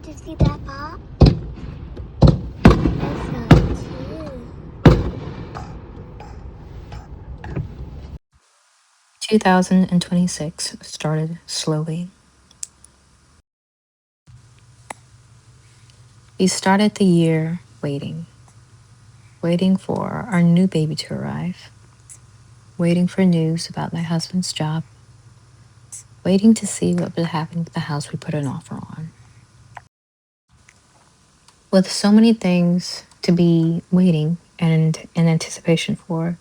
you see that pop? That's so cute. 2026 started slowly. We started the year waiting for our new baby to arrive, waiting for news about my husband's job, waiting to see what would happen with the house we put an offer on. With so many things to be waiting and in anticipation for,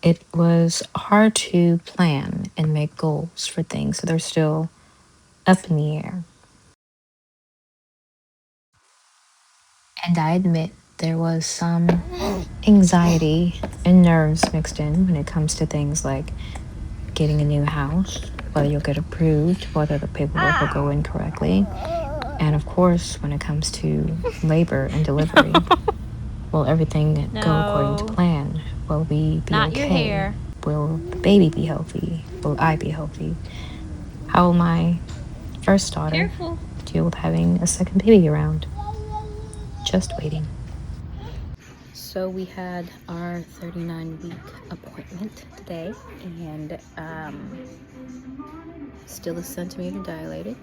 it was hard to plan and make goals for things that are still up in the air. And I admit there was some anxiety and nerves mixed in when it comes to things like getting a new house, whether you'll get approved, whether the paperwork will go in correctly, and of course, when it comes to labor and delivery, will everything go according to plan? Will we be Not okay? your hair. Will the baby be healthy? Will I be healthy? How will my first daughter deal with having a second baby around? Just waiting. So we had our 39-week appointment today, and still a centimeter dilated.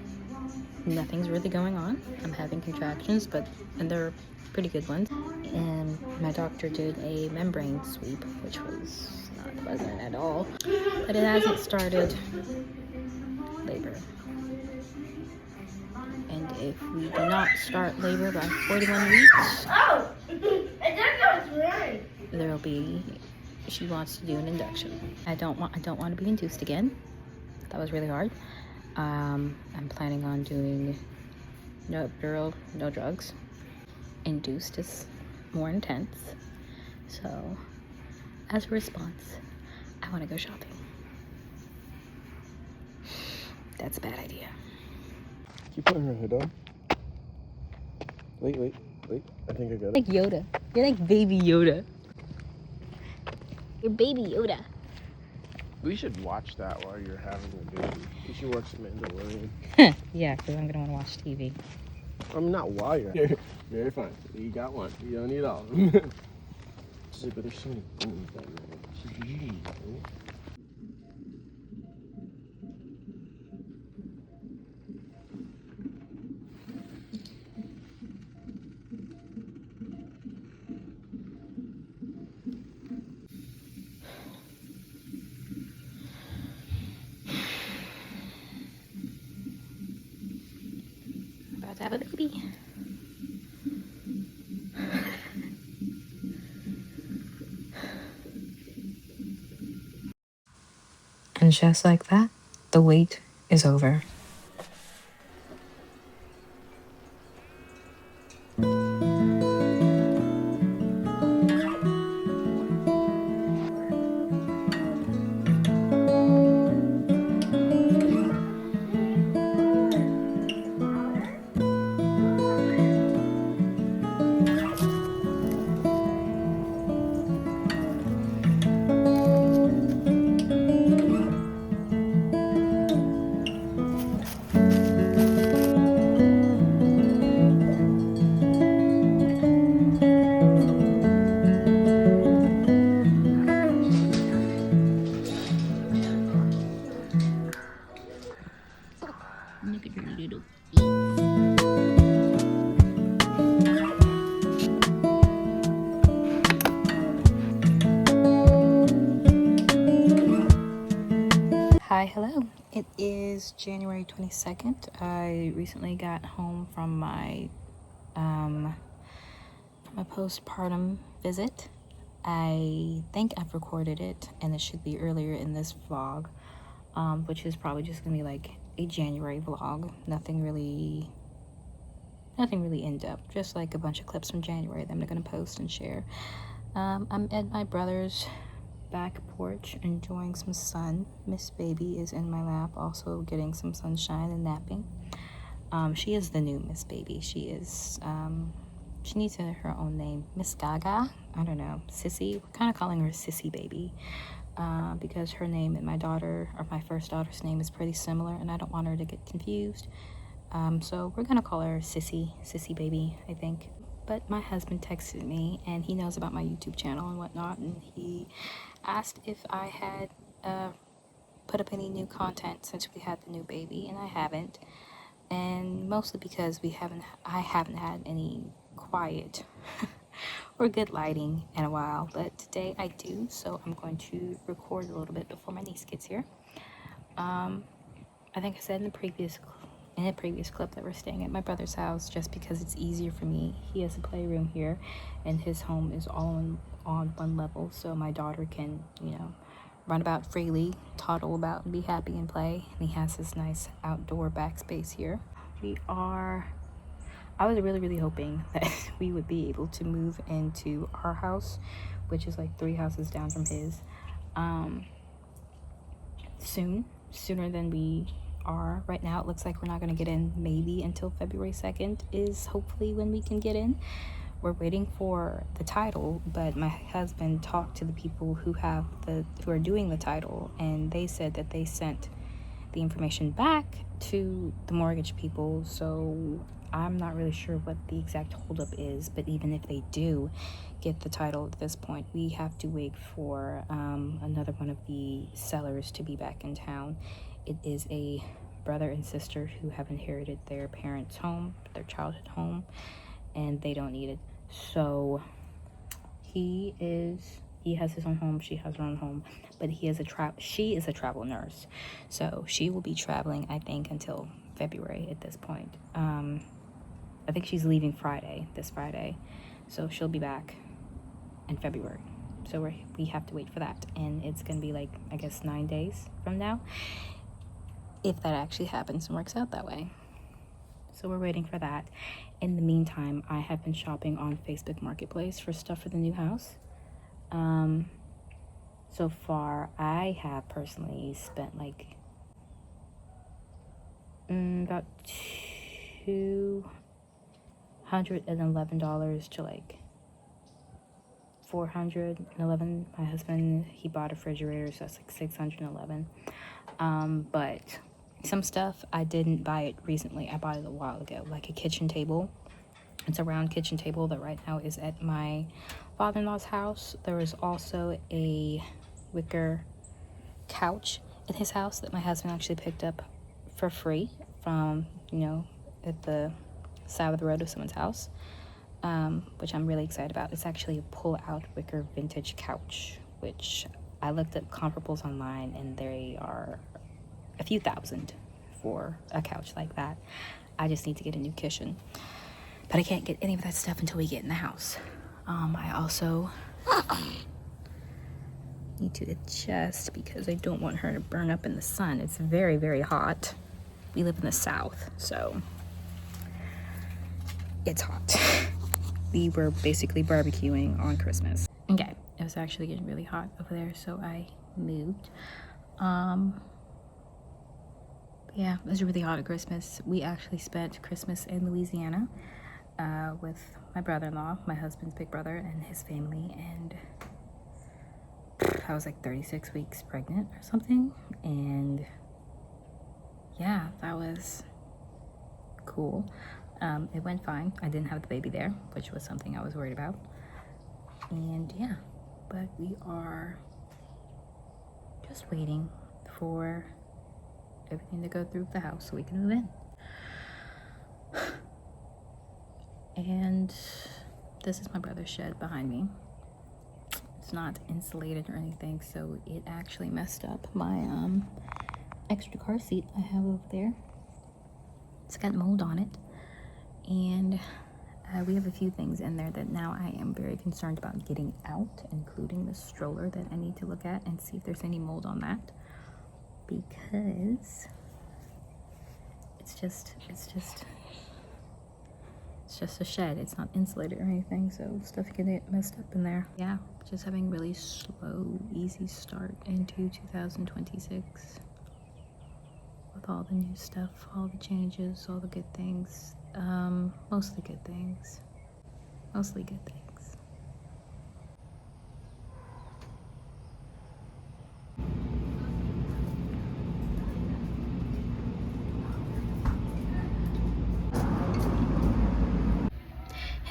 Nothing's really going on. I'm having contractions, and they're pretty good ones. And my doctor did a membrane sweep, which was not pleasant at all. But it hasn't started labor. And if we do not start labor by 41 weeks, there'll be, she wants to do an induction. I don't want to be induced again. That was really hard. I'm planning on doing no epidural, no drugs. Induced is more intense. So, as a response, I want to go shopping. That's a bad idea. Keep putting her hood on. Wait. I think I got it. Like Yoda. You're like baby Yoda. You're baby Yoda. We should watch that while you're having a baby. We should watch The Mandalorian. Yeah, because I'm going to want to watch TV. Not while you're very fine. You got one. You don't need all of them. But there's so many things that About to have a baby. And just like that, the wait is over. Look at her little feet. Hi, hello. It is January 22nd. I recently got home from my postpartum visit. I think I've recorded it, and it should be earlier in this vlog, which is probably just gonna be like a January vlog. Nothing really in-depth, just like a bunch of clips from January that I'm gonna post and share. I'm at my brother's back porch enjoying some sun. Miss Baby is in my lap, also getting some sunshine and napping. She is the new Miss Baby. She is she needs her own name. Miss Gaga? I don't know. Sissy? We're kind of calling her Sissy Baby, because her name and my first daughter's name is pretty similar, and I don't want her to get confused. So we're gonna call her Sissy Baby, I think. But my husband texted me, and he knows about my YouTube channel and whatnot, and he asked if I had put up any new content since we had the new baby, and I haven't. And mostly because I haven't had any quiet or good lighting in a while, but today I do, so I'm going to record a little bit before my niece gets here. I think I said in the previous clip that we're staying at my brother's house just because it's easier for me. He has a playroom here, and his home is all on one level, so my daughter can, run about freely, toddle about, and be happy and play. And he has this nice outdoor backspace here. I was really hoping that we would be able to move into our house, which is like 3 houses down from his, sooner than we are. Right now it looks like we're not going to get in maybe until February 2nd is hopefully when we can get in. We're waiting for the title, but my husband talked to the people who are doing the title, and they said that they sent the information back to the mortgage people. So I'm not really sure what the exact holdup is, but even if they do get the title at this point, we have to wait for another one of the sellers to be back in town. It is a brother and sister who have inherited their parents' home, their childhood home, and they don't need it. So he has his own home, she has her own home, but she is a travel nurse. So she will be traveling, I think, until February at this point. I think she's leaving this Friday. So she'll be back in February. So we have to wait for that. And it's going to be like, I guess, 9 days from now, if that actually happens and works out that way. So we're waiting for that. In the meantime, I have been shopping on Facebook Marketplace for stuff for the new house. So far, I have personally spent like about $211 to like $411. My husband, he bought a refrigerator, so that's like $611. But some stuff I didn't buy it recently. I bought it a while ago, like a kitchen table. It's a round kitchen table that right now is at my father-in-law's house. There was also a wicker couch in his house that my husband actually picked up for free from, at the side of the road of someone's house, which I'm really excited about. It's actually a pull-out wicker vintage couch, which I looked at comparables online, and they are a few thousand for a couch like that. I just need to get a new kitchen, but I can't get any of that stuff until we get in the house. I also need to adjust because I don't want her to burn up in the sun. It's very hot. We live in the South, so it's hot. We were basically barbecuing on Christmas. Okay, it was actually getting really hot over there, so I moved. Yeah, it was really hot at Christmas. We actually spent Christmas in Louisiana with my brother-in-law, my husband's big brother, and his family, and I was like 36 weeks pregnant or something, and yeah, that was cool. It went fine. I didn't have the baby there, which was something I was worried about, and yeah, but we are just waiting for everything to go through the house so we can move in. And this is my brother's shed behind me. It's not insulated or anything, so it actually messed up my extra car seat I have over there. It's got mold on it, and we have a few things in there that now I am very concerned about getting out, including the stroller that I need to look at and see if there's any mold on that, because it's just a shed. It's not insulated or anything, so stuff can get messed up in there. Yeah, just having really slow, easy start into 2026 with all the new stuff, all the changes, all the good things. Mostly good things.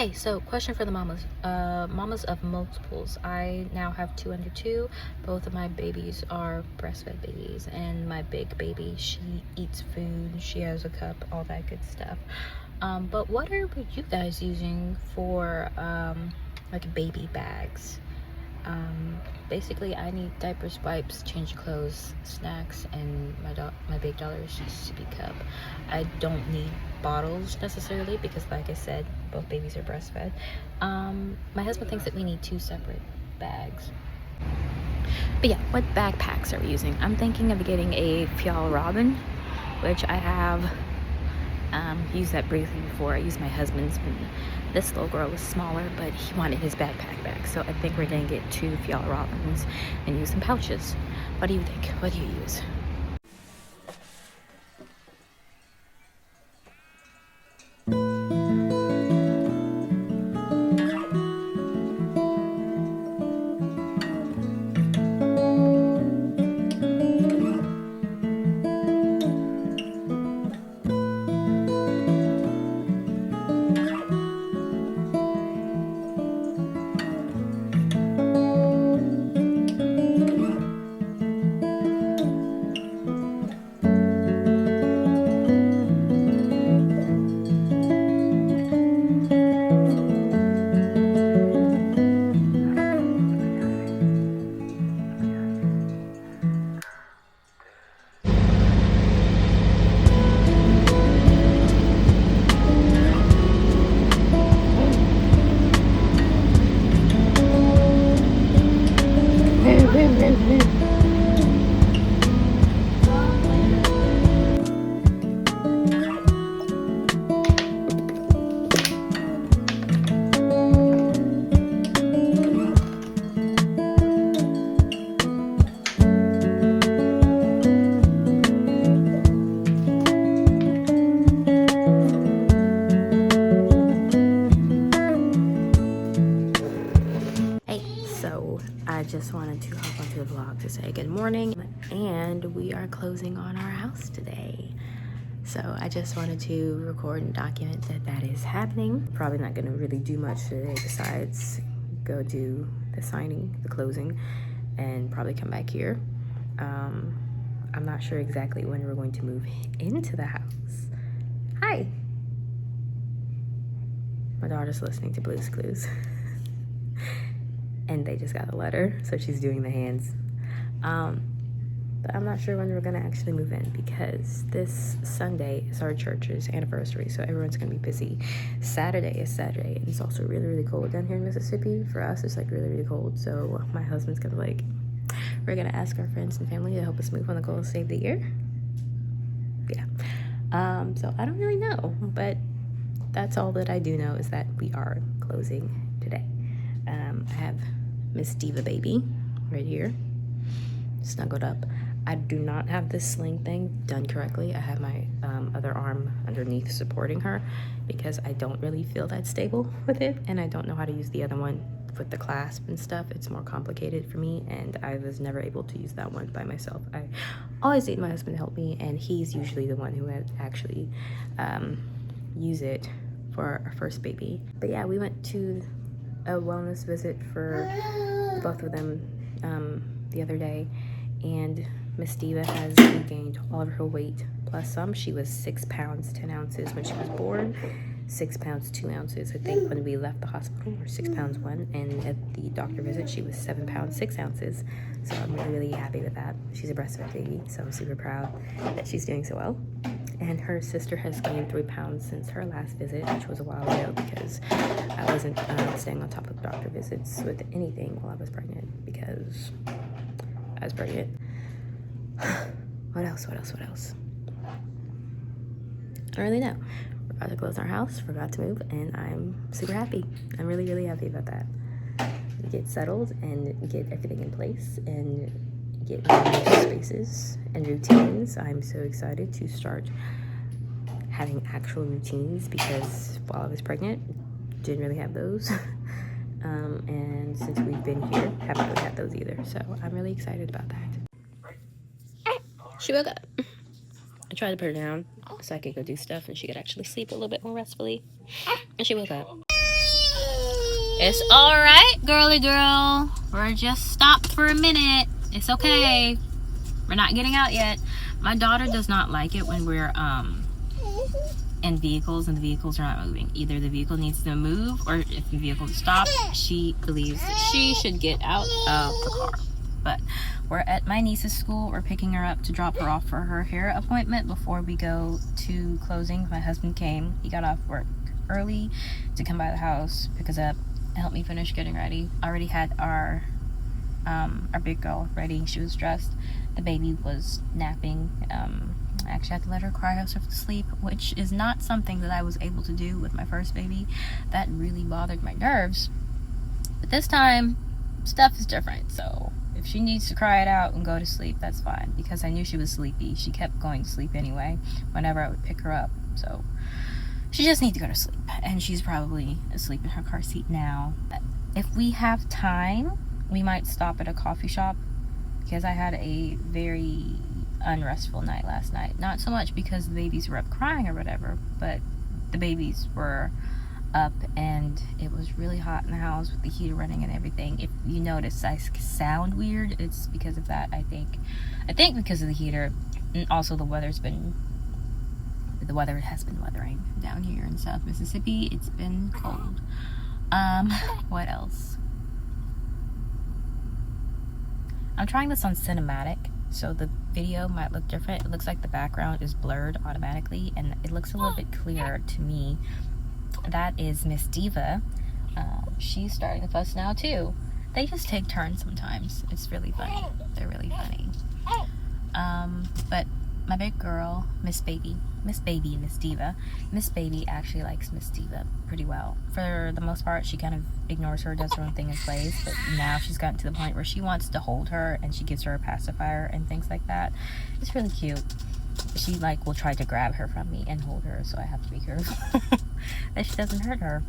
Hey, so question for the mamas. Mamas of multiples. I now have 2 under 2. Both of my babies are breastfed babies, and my big baby, she eats food, she has a cup, all that good stuff. But what are you guys using for like baby bags? Basically I need diapers, wipes, change of clothes, snacks, and my big daughter's sippy cup. I don't need bottles necessarily because, like I said, both babies are breastfed. My husband thinks that we need 2 separate bags. But yeah, what backpacks are we using? I'm thinking of getting a Fjallraven, which I have used that briefly before. I used my husband's when this little girl was smaller, but he wanted his backpack back. So I think we're gonna get 2 Fjallravens and use some pouches. What do you think? What do you use? I just wanted to hop onto the vlog to say good morning, and we are closing on our house today. So I just wanted to record and document that that is happening. Probably not going to really do much today besides go do the signing, the closing, and probably come back here. I'm not sure exactly when we're going to move into the house. Hi. My daughter's listening to Blue's Clues. And they just got a letter, so she's doing the hands. But I'm not sure when we're gonna actually move in because this Sunday is our church's anniversary, so everyone's gonna be busy. Saturday is Saturday, and it's also really, really cold down here in Mississippi. For us, it's like really, really cold, so my husband's gonna we're gonna ask our friends and family to help us move on the goal to save the year. Yeah. So I don't really know, but that's all that I do know is that we are closing today. I have Miss Diva Baby right here, snuggled up. I do not have this sling thing done correctly. I have my other arm underneath supporting her because I don't really feel that stable with it, and I don't know how to use the other one with the clasp and stuff. It's more complicated for me, and I was never able to use that one by myself. I always need my husband to help me, and he's usually the one who would actually use it for our first baby. But yeah, we went to a wellness visit for both of them the other day, and Miss Diva has regained all of her weight plus some. She was 6 pounds 10 ounces when she was born, 6 pounds 2 ounces I think when we left the hospital, or 6 pounds 1, and at the doctor visit she was 7 pounds 6 ounces. So I'm really, really happy with that. She's a breastfed baby, so I'm super proud that she's doing so well. And her sister has gained 3 pounds since her last visit, which was a while ago because I wasn't staying on top of doctor visits with anything while I was pregnant because I was pregnant. What else? I don't really know. We're about to close our house, we're about to move, and I'm super happy. I'm really, really happy about that. Get settled and get everything in place and get new spaces and routines. I'm so excited to start having actual routines because while I was pregnant, didn't really have those. And since we've been here, haven't really had those either. So I'm really excited about that. She woke up. I tried to put her down so I could go do stuff and she could actually sleep a little bit more restfully. And she woke up. It's alright, girly girl. We're just stopped for a minute. It's okay. We're not getting out yet. My daughter does not like it when we're in vehicles and the vehicles are not moving. Either the vehicle needs to move, or if the vehicle is stopped, she believes that she should get out of the car. But we're at my niece's school. We're picking her up to drop her off for her hair appointment before we go to closing. My husband came. He got off work early to come by the house, pick us up, and help me finish getting ready. I already had our big girl ready. She was dressed. The baby was napping. I actually had to let her cry herself to sleep, which is not something that I was able to do with my first baby. That really bothered my nerves. But this time, stuff is different. So if she needs to cry it out and go to sleep, that's fine. Because I knew she was sleepy. She kept going to sleep anyway whenever I would pick her up. So she just needs to go to sleep. And she's probably asleep in her car seat now. If we have time, we might stop at a coffee shop. Because I had a very unrestful night last night. Not so much because the babies were up crying or whatever, but the babies were up and it was really hot in the house with the heater running and everything. If you notice I sound weird, it's because of that. I think because of the heater, and also the weather has been weathering down here in South Mississippi. It's been cold. What else? I'm trying this on cinematic, so the video might look different. It looks like the background is blurred automatically, and it looks a little bit clearer to me. That is Miss Diva. She's starting to fuss now too. They just take turns sometimes. It's really funny. They're really funny. But my big girl, Miss Baby and Miss Diva. Miss Baby actually likes Miss Diva pretty well. For the most part, she kind of ignores her, does her own thing and plays. But now she's gotten to the point where she wants to hold her, and she gives her a pacifier and things like that. It's really cute. She will try to grab her from me and hold her, so I have to be careful that she doesn't hurt her.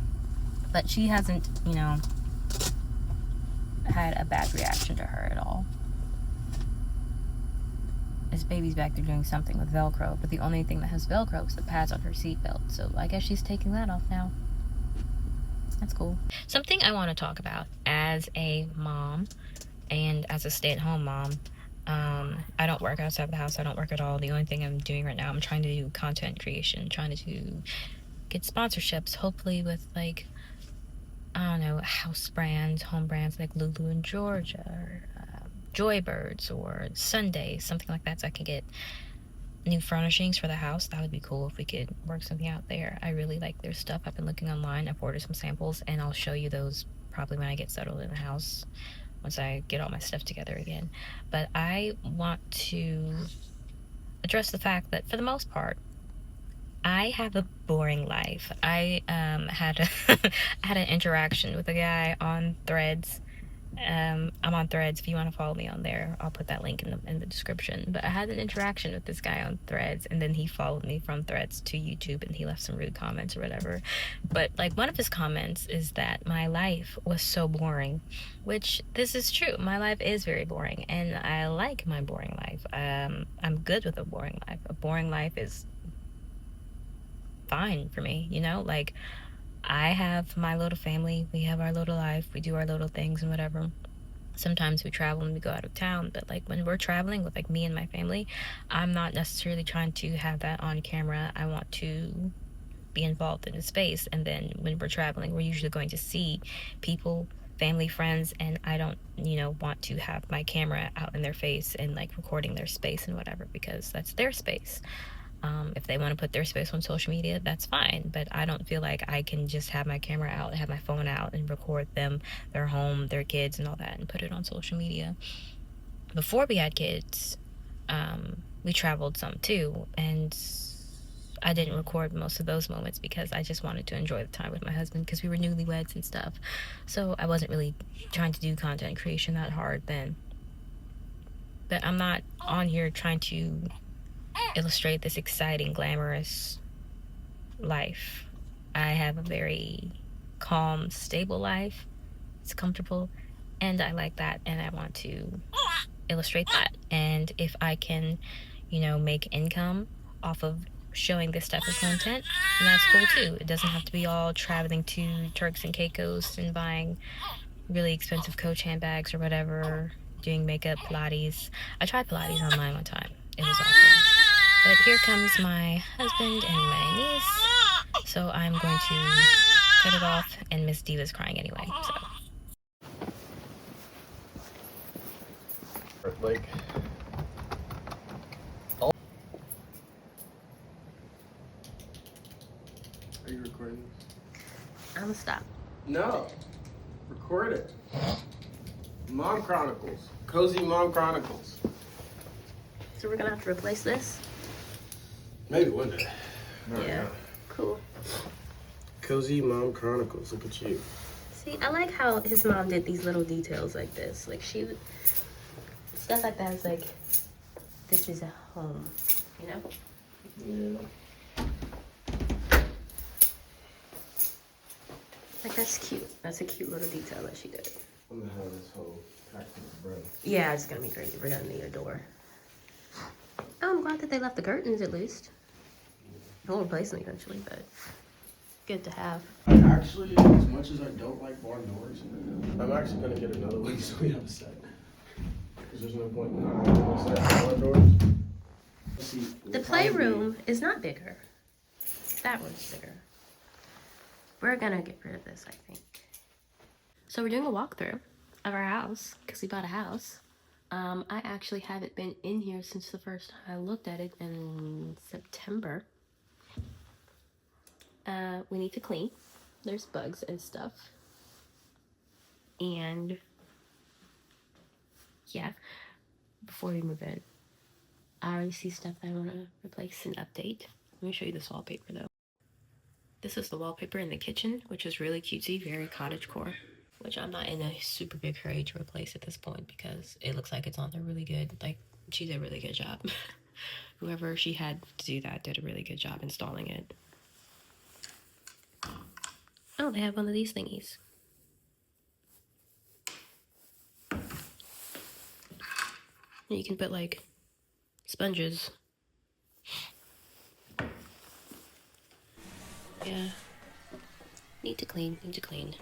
But she hasn't, had a bad reaction to her at all. This baby's back there doing something with Velcro, but the only thing that has Velcro is the pads on her seatbelt. So I guess she's taking that off now. That's cool. Something I want to talk about as a mom and as a stay-at-home mom. I don't work outside the house. I don't work at all. The only thing I'm doing right now, I'm trying to do content creation, trying to get sponsorships, hopefully with I don't know, house brands, home brands like Lulu in Georgia, or Joybirds, or Sunday, something like that, so I can get new furnishings for the house. That would be cool if we could work something out there. I really like their stuff. I've been looking online. I've ordered some samples, and I'll show you those probably when I get settled in the house, once I get all my stuff together again. But I want to address the fact that for the most part, I have a boring life. I had an interaction with a guy on Threads. I'm on Threads. If you want to follow me on there, I'll put that link in the description. But I had an interaction with this guy on Threads, and then he followed me from Threads to YouTube, and he left some rude comments or whatever. But one of his comments is that my life was so boring, which this is true. My life is very boring, and I like my boring life. I'm good with a boring life. A boring life is fine for me, I have my little family, we have our little life, we do our little things and whatever. Sometimes we travel and we go out of town, but when we're traveling with me and my family, I'm not necessarily trying to have that on camera. I want to be involved in the space, and then when we're traveling, we're usually going to see people, family, friends, and I don't want to have my camera out in their face and recording their space and whatever, because that's their space. If they want to put their space on social media, that's fine. But I don't feel like I can just have my camera out, have my phone out, and record them, their home, their kids, and all that, and put it on social media. Before we had kids, we traveled some too, and I didn't record most of those moments because I just wanted to enjoy the time with my husband, because we were newlyweds and stuff. So I wasn't really trying to do content creation that hard then. But I'm not on here trying to illustrate this exciting, glamorous life. I have a very calm, stable life. It's comfortable, and I like that, and I want to illustrate that. And if I can, make income off of showing this type of content, and that's cool too. It doesn't have to be all traveling to Turks and Caicos and buying really expensive Coach handbags or whatever, doing makeup, Pilates. I tried Pilates online one time. It was awful. But here comes my husband and my niece, so I'm going to cut it off, and Miss Diva's crying anyway, so. Like, are you recording this? I'm gonna stop. No. Record it. Mom Chronicles. Cozy Mom Chronicles. So we're gonna have to replace this? Maybe one day. Yeah. Cool. Cozy Mom Chronicles. Look at you. See, I like how his mom did these little details like this. Like stuff like that is like, this is a home, you know? Yeah. Like, that's cute. That's a cute little detail that she did. I'm gonna have this whole packed with bread. Yeah, it's gonna be crazy. We're gonna need a door. Oh, I'm glad that they left the curtains at least. We'll replace them eventually, but good to have. I actually, as much as I don't like barn doors, I'm actually gonna get another one so we have a set. Because there's no point in not having a set of barn doors. See, The playroom is not bigger. That one's bigger. We're gonna get rid of this, I think. So we're doing a walkthrough of our house because we bought a house. I actually haven't been in here since the first time I looked at it in September. We need to clean. There's bugs and stuff. And yeah, before we move in, I already see stuff that I want to replace and update. Let me show you this wallpaper though. This is the wallpaper in the kitchen, which is really cutesy, very cottagecore, which I'm not in a super big hurry to replace at this point because it looks like it's on there really good. Like, she did a really good job. Whoever she had to do that did a really good job installing it. Oh, they have one of these thingies. And you can put like sponges. Yeah. Need to clean, need to clean.